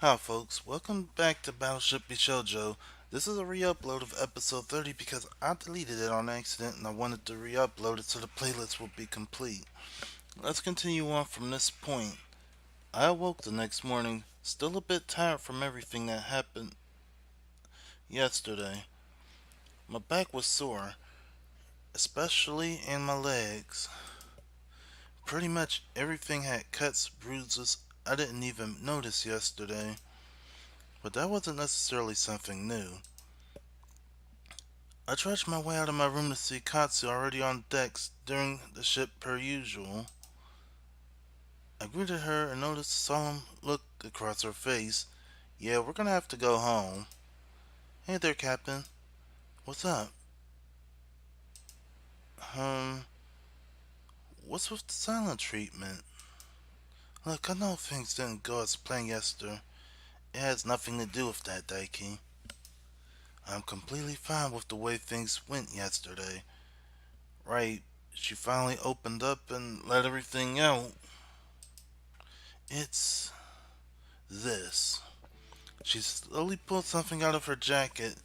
Hi folks, welcome back to Battleship Bishojo. This is a re-upload of episode 30 because I deleted it on accident and I wanted to re-upload it so the playlist would be complete. Let's continue on from this point. I awoke the next morning, still a bit tired from everything that happened yesterday. My back was sore, especially in my legs. Pretty much everything had cuts, bruises I didn't even notice yesterday, but that wasn't necessarily something new. I trudged my way out of my room to see Katsu already on deck steering the ship per usual. I greeted her and noticed a solemn look across her face. Yeah, we're gonna have to go home. Hey there, Captain. What's up? Um, what's with the silent treatment? Look, I know things didn't go as planned yesterday. It has nothing to do with that, Daiki. I'm completely fine with the way things went yesterday. Right, she finally opened up and let everything out. It's this. She slowly pulled something out of her jacket,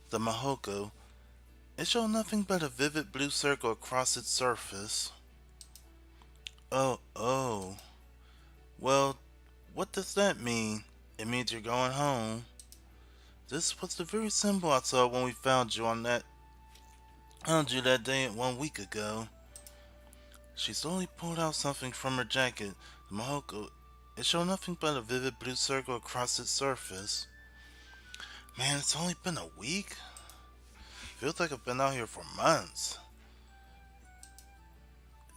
the Mahoko. It showed nothing but a vivid blue circle across its surface. Oh. Well, what does that mean? It means you're going home. This was the very symbol I saw when we found you that day 1 week ago. She slowly pulled out something from her jacket, the Mahoko. It showed nothing but a vivid blue circle across its surface. Man, it's only been a week? Feels like I've been out here for months.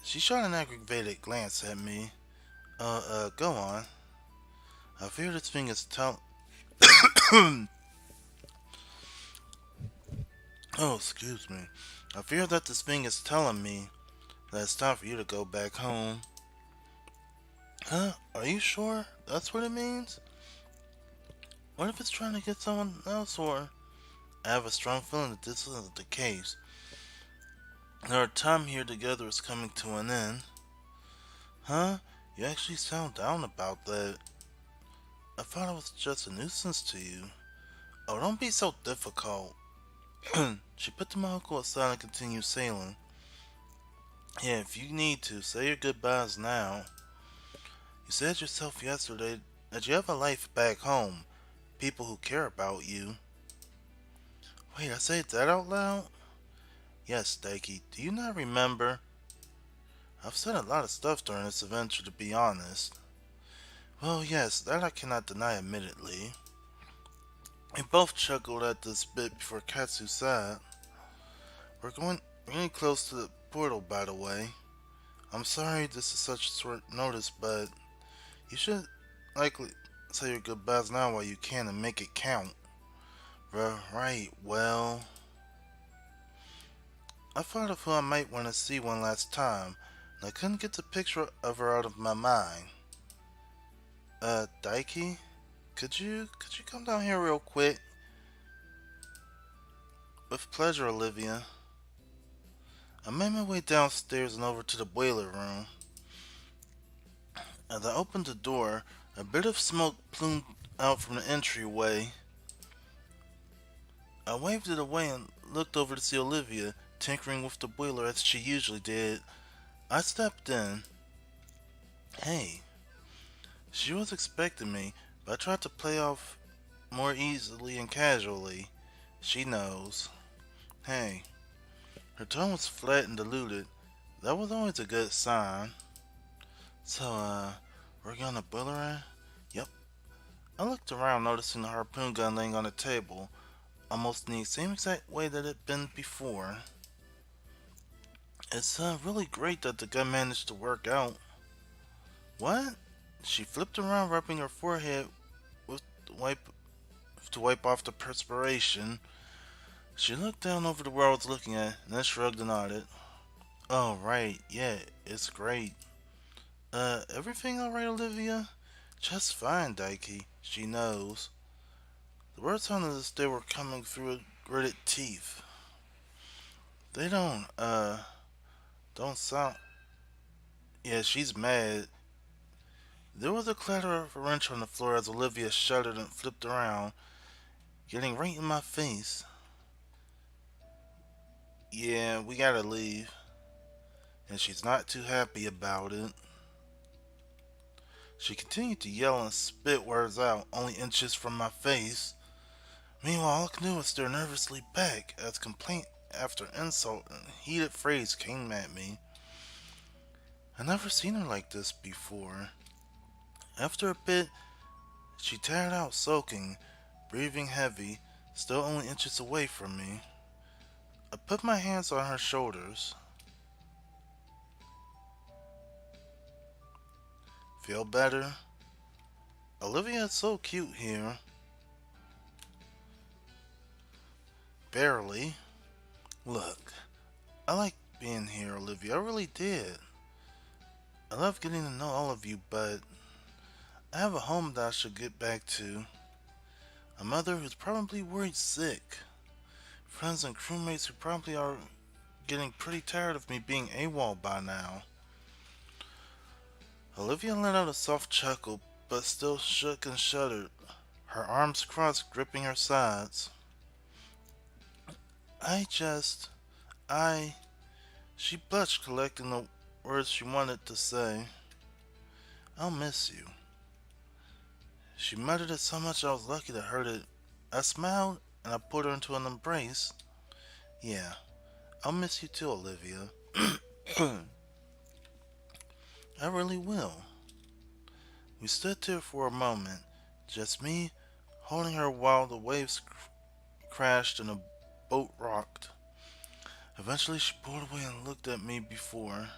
She shot an aggravated glance at me. Go on. I fear this thing is oh, excuse me. I fear that this thing is telling me that it's time for you to go back home. Huh? Are you sure that's what it means? What if it's trying to get someone else or... I have a strong feeling that this isn't the case. Our time here together is coming to an end. Huh? You actually sound down about that. I thought I was just a nuisance to you. Oh, don't be so difficult. She put the monocle aside and continued sailing. Yeah, if you need to, say your goodbyes now. You said yourself yesterday that you have a life back home, people who care about you. Wait, I said that out loud? Yes, Daiki, do you not remember? I've said a lot of stuff during this adventure, to be honest. Well, yes, that I cannot deny admittedly. We both chuckled at this bit before Katsu sighed. We're going really close to the portal, by the way. I'm sorry this is such short notice, but you should likely say your goodbyes now while you can and make it count. Right, well... I thought of who I might want to see one last time, and I couldn't get the picture of her out of my mind. Daiki? Could you come down here real quick? With pleasure, Olivia. I made my way downstairs and over to the boiler room. As I opened the door, a bit of smoke plumed out from the entryway. I waved it away and looked over to see Olivia tinkering with the boiler as she usually did. I stepped in. Hey, she was expecting me, but I tried to play off more easily and casually. She knows. Hey, her tone was flat and diluted. That was always a good sign. So, we're gonna boiler in? Yep. I looked around, noticing the harpoon gun laying on the table, almost in the same exact way that it'd been before. It's really great that the gun managed to work out. What? She flipped around, rubbing her forehead with the wipe to wipe off the perspiration. She looked down over the where I was looking at, and then shrugged and nodded. Oh, right, yeah, it's great. Everything alright, Olivia? Just fine, Daiki. She knows. The words sounded as if they were coming through her gritted teeth. They don't sound. Yeah, she's mad. There was a clatter of a wrench on the floor as Olivia shuddered and flipped around, getting right in my face. Yeah, we gotta leave. And she's not too happy about it. She continued to yell and spit words out, only inches from my face. Meanwhile, all I could do was stare nervously back as complaint after insult and heated phrase came at me. I'd never seen her like this before. After a bit, she tired out soaking, breathing heavy, still only inches away from me. I put my hands on her shoulders. Feel better? Olivia is so cute here. Barely. Look, I like being here, Olivia. I really did. I love getting to know all of you, but I have a home that I should get back to. A mother who's probably worried sick. Friends and crewmates who probably are getting pretty tired of me being AWOL by now. Olivia let out a soft chuckle, but still shook and shuddered, her arms crossed, gripping her sides. I just... I... She blushed, collecting the words she wanted to say. I'll miss you. She muttered it so much I was lucky to heard it. I smiled, and I put her into an embrace. Yeah, I'll miss you too, Olivia. I really will. We stood there for a moment, just me holding her while the waves crashed and the boat rocked. Eventually she pulled away and looked at me before.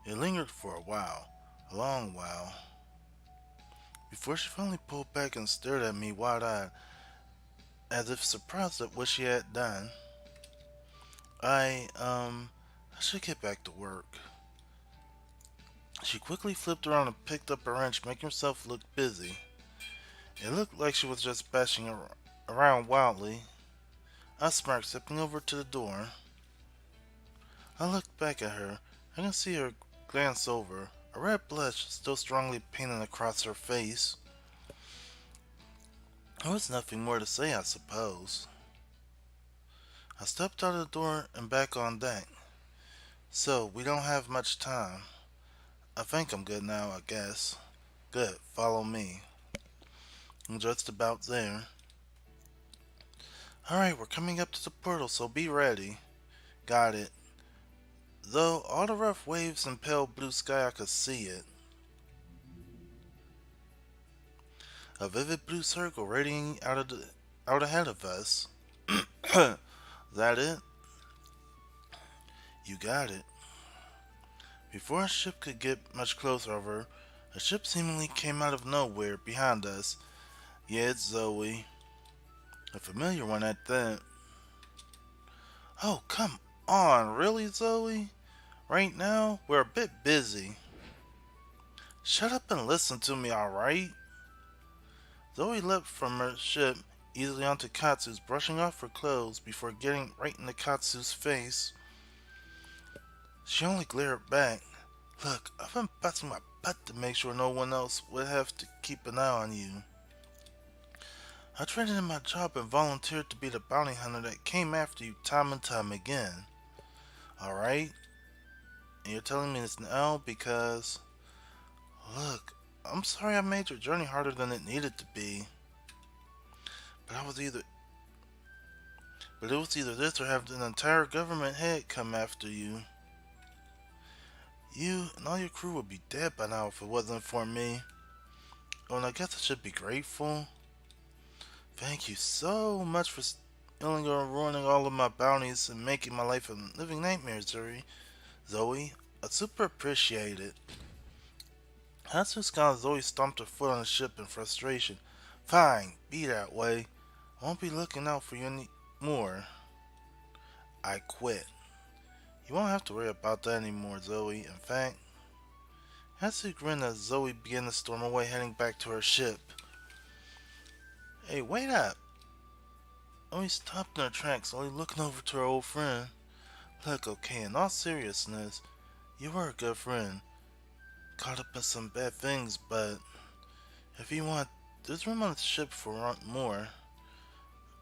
It lingered for a while, a long while, before she finally pulled back and stared at me wide-eyed, as if surprised at what she had done. I should get back to work. She quickly flipped around and picked up a wrench, making herself look busy. It looked like she was just bashing around wildly. I smirked, stepping over to the door. I looked back at her. I can see her glance over, a red blush still strongly painted across her face. There was nothing more to say, I suppose. I stepped out of the door and back on deck. So, we don't have much time. I think I'm good now, I guess. Good, follow me. I'm just about there. Alright, we're coming up to the portal, so be ready. Got it. Though all the rough waves and pale blue sky, I could see it. A vivid blue circle radiating out ahead of us. That it? You got it. Before our ship could get much closer over, a ship seemingly came out of nowhere behind us. Yeah, it's Zoe. A familiar one at that. Oh, come on, really, Zoe? Right now, we're a bit busy. Shut up and listen to me, alright? Zoe leapt from her ship easily onto Katsu's, brushing off her clothes before getting right into Katsu's face. She only glared back. Look, I've been busting my butt to make sure no one else would have to keep an eye on you. I traded in my job and volunteered to be the bounty hunter that came after you time and time again. Alright? And you're telling me this now because... Look, I'm sorry I made your journey harder than it needed to be. But it was either this or have an entire government head come after you. You and all your crew would be dead by now if it wasn't for me. Oh, and I guess I should be grateful. Thank you so much for stealing or ruining all of my bounties and making my life a living nightmare, Zoe. I super appreciate it. Katsu Sky Zoe stomped her foot on the ship in frustration. Fine, be that way. I won't be looking out for you anymore. I quit. You won't have to worry about that anymore, Zoe. In fact, Katsu grinned as Zoe began to storm away, heading back to her ship. Hey, wait up! Zoe stopped in her tracks, only looking over to her old friend. Look, okay, in all seriousness, You were a good friend. Caught up in some bad things, but if you want, there's room on the ship for more.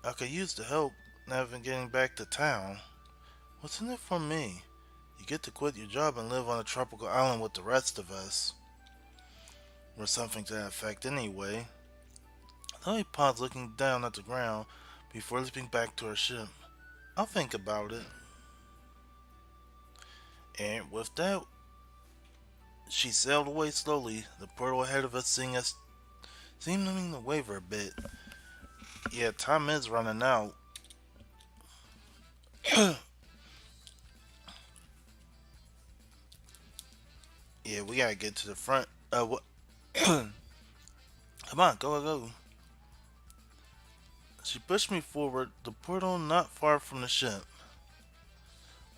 I could use the help navigating back to town. What's in it for me? You get to quit your job and live on a tropical island with the rest of us. Or something to that effect anyway. Chloe paused looking down at the ground before leaping back to her ship. I'll think about it. And with that, she sailed away slowly, the portal ahead of us seeming to waver a bit. Yeah, time is running out. Yeah, we gotta get to the front. What? Come on, go. She pushed me forward, the portal not far from the ship.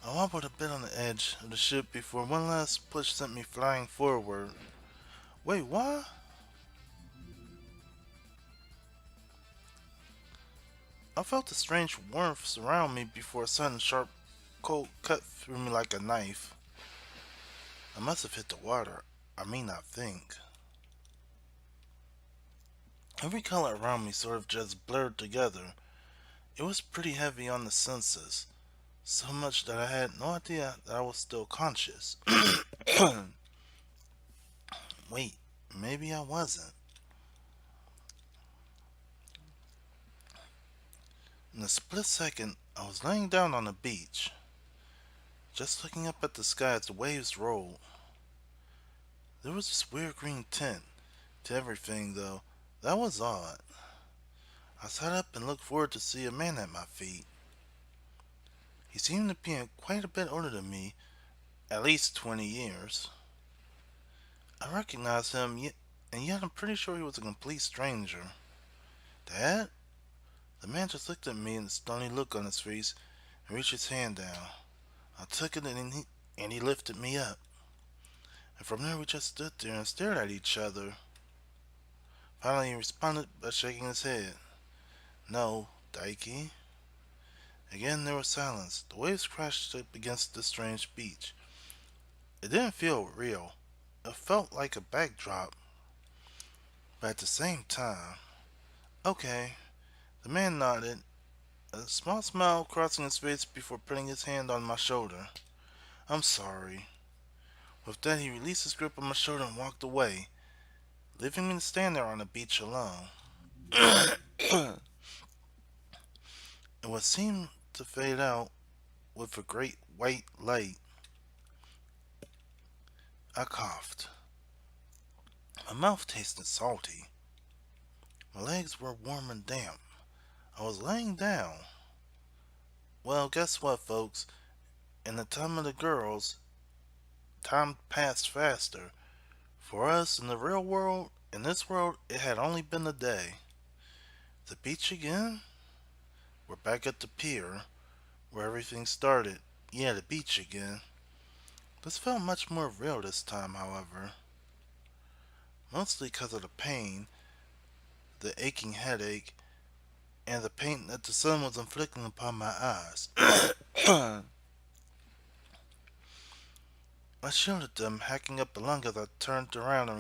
I wobbled a bit on the edge of the ship before one last push sent me flying forward. Wait, what? I felt a strange warmth surround me before a sudden sharp cold cut through me like a knife. I must have hit the water. I may not think. Every color around me sort of just blurred together. It was pretty heavy on the senses, so much that I had no idea that I was still conscious. Wait, maybe I wasn't. In a split second, I was laying down on the beach, just looking up at the sky as the waves rolled. There was this weird green tint to everything, though. That was odd. I sat up and looked forward to see a man at my feet. He seemed to be quite a bit older than me, at least 20 years. I recognized him, and yet I'm pretty sure he was a complete stranger. Dad? The man just looked at me with a stony look on his face and reached his hand down. I took it and he lifted me up. And from there we just stood there and stared at each other. Finally he responded by shaking his head. No, Daiki. Again there was silence. The waves crashed up against the strange beach. It didn't feel real. It felt like a backdrop. But at the same time, okay. The man nodded, a small smile crossing his face before putting his hand on my shoulder. I'm sorry. With that, he released his grip on my shoulder and walked away, leaving me to stand there on the beach alone. And what seemed to fade out with a great white light, I coughed. My mouth tasted salty. My legs were warm and damp. I was laying down. Well, guess what, folks? In the time of the girls, time passed faster. For us in the real world, in this world, it had only been a day. The beach again? We're back at the pier, where everything started. Yeah, the beach again. This felt much more real this time, however. Mostly because of the pain, the aching headache, and the pain that the sun was inflicting upon my eyes. I shielded them, hacking up a lung as I turned around and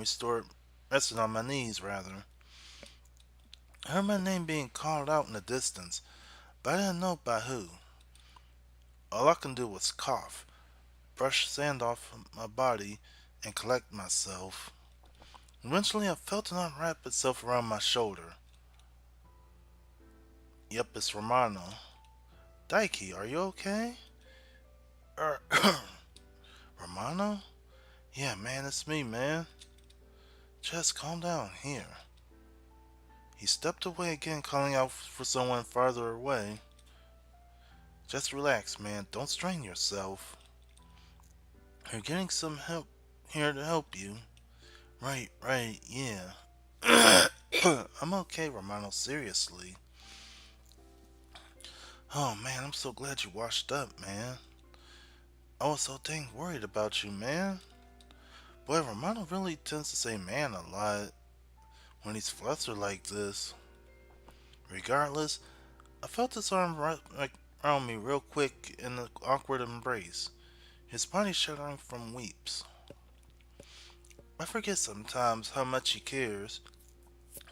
rested on my knees, rather. I heard my name being called out in the distance, but I didn't know by who. All I could do was cough, brush sand off my body, and collect myself. Eventually, I felt an arm wrap itself around my shoulder. Yep, it's Romano. Daiki, are you okay? Er, Romano? Yeah, man, it's me, man. Just calm down here. He stepped away again, calling out for someone farther away. Just relax, man. Don't strain yourself. You're getting some help here to help you. Right, yeah. I'm okay, Romano, seriously. Oh man, I'm so glad you washed up, man. I was so dang worried about you, man. Boy, Romano really tends to say man a lot when he's flustered like this. Regardless, I felt his arm around me real quick in an awkward embrace. his body shuddering from weeps. I forget sometimes how much he cares.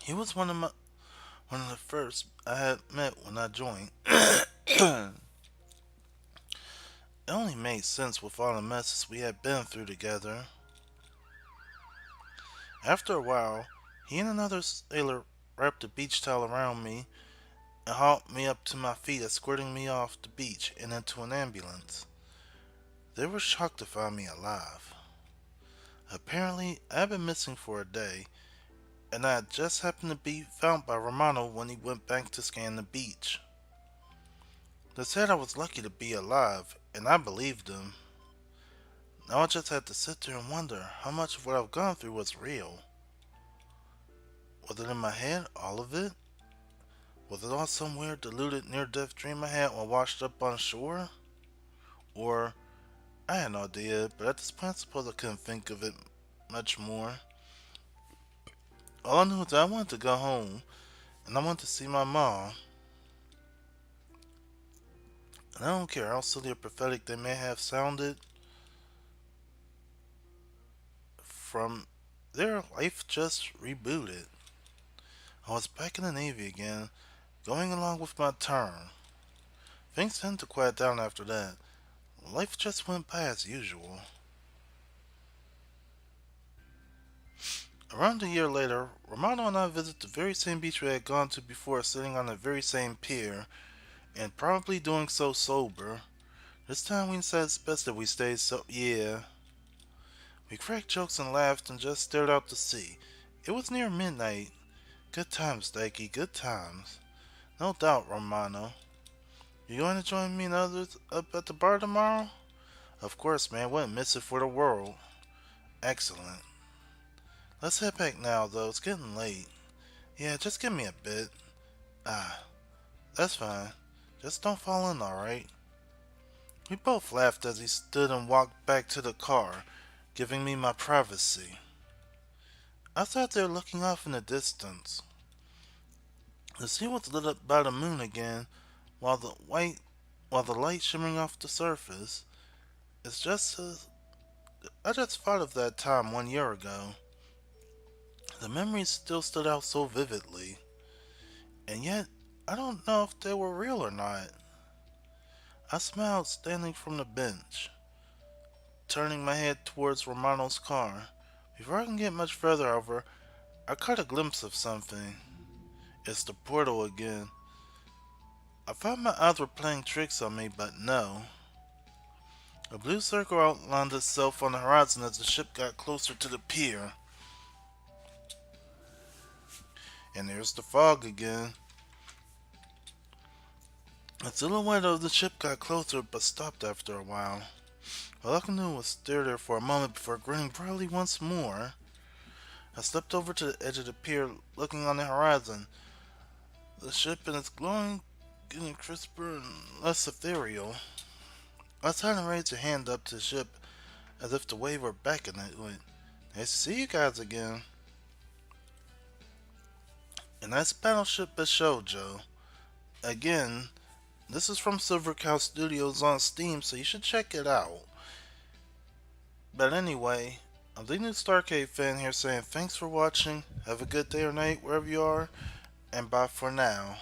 He was one of the first I had met when I joined. It only made sense with all the messes we had been through together. After a while, he and another sailor wrapped a beach towel around me and hauled me up to my feet, escorting me off the beach and into an ambulance. They were shocked to find me alive. Apparently, I had been missing for a day, and I had just happened to be found by Romano when he went back to scan the beach. They said I was lucky to be alive, and I believed them. Now I just had to sit there and wonder how much of what I've gone through was real. Was it in my head, all of it? Was it all some weird, deluded, near-death dream I had while washed up on shore? Or, I had no idea, but at this point I suppose I couldn't think of it much more. All I knew was that I wanted to go home, and I wanted to see my mom. And I don't care how silly or pathetic they may have sounded, from their life just rebooted. I was back in the Navy again, going along with my term. Things tended to quiet down after that. Life just went by as usual. Around a year later, Romano and I visited the very same beach we had gone to before, sitting on the very same pier, and probably doing so sober. This time we decided it's best that we stayed so. Yeah. We cracked jokes and laughed and just stared out to sea. It was near midnight. Good times, Daiki, good times. No doubt, Romano. You going to join me and others up at the bar tomorrow? Of course, man. Wouldn't miss it for the world. Excellent. Let's head back now, though. It's getting late. Yeah, just give me a bit. Ah, that's fine. Just don't fall in, alright? We both laughed as he stood and walked back to the car, giving me my privacy. I sat there looking off in the distance. The sea was lit up by the moon again, while the light shimmering off the surface. It's just I just thought of that time 1 year ago. The memories still stood out so vividly, and yet I don't know if they were real or not. I smiled standing from the bench, turning my head towards Romano's car. Before I can get much further over, I caught a glimpse of something. It's the portal again. I thought my eyes were playing tricks on me, but no. A blue circle outlined itself on the horizon as the ship got closer to the pier. And there's the fog again. The silhouette of the ship got closer but stopped after a while. All I could do was stare there for a moment before grinning broadly once more. I stepped over to the edge of the pier, looking on the horizon. The ship and its glowing getting crisper and less ethereal. I suddenly raised a hand up to the ship as if to wave her beckoning it. Nice to see you guys again. And that's Battleship Bishojo. Again, this is from Silver Cow Studios on Steam, so you should check it out. But anyway, I'm the new Starcade fan here saying thanks for watching, have a good day or night wherever you are, and bye for now.